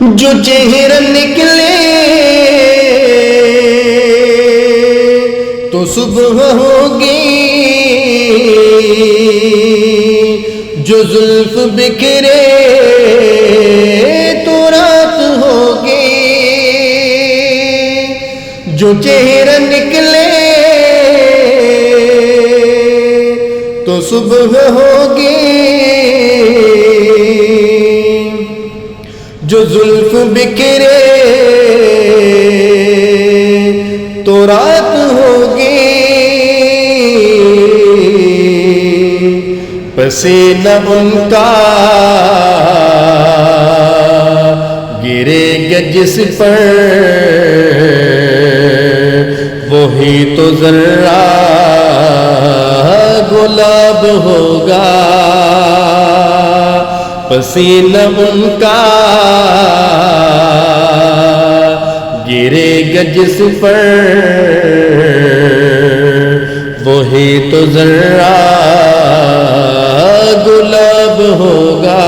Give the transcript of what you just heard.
جو چہرہ نکلے تو صبح ہوگی، جو زلف بکھرے تو رات ہوگی، جو چہرہ نکلے تو صبح ہوگی، جو زلف بکھرے تو رات ہوگی، پسینہ ان کا گرے گا جس پر وہی تو ذرہ گلاب ہوگا، پسینہ ان کا گرے گا جس پر وہی تو ذرہ گلاب ہوگا۔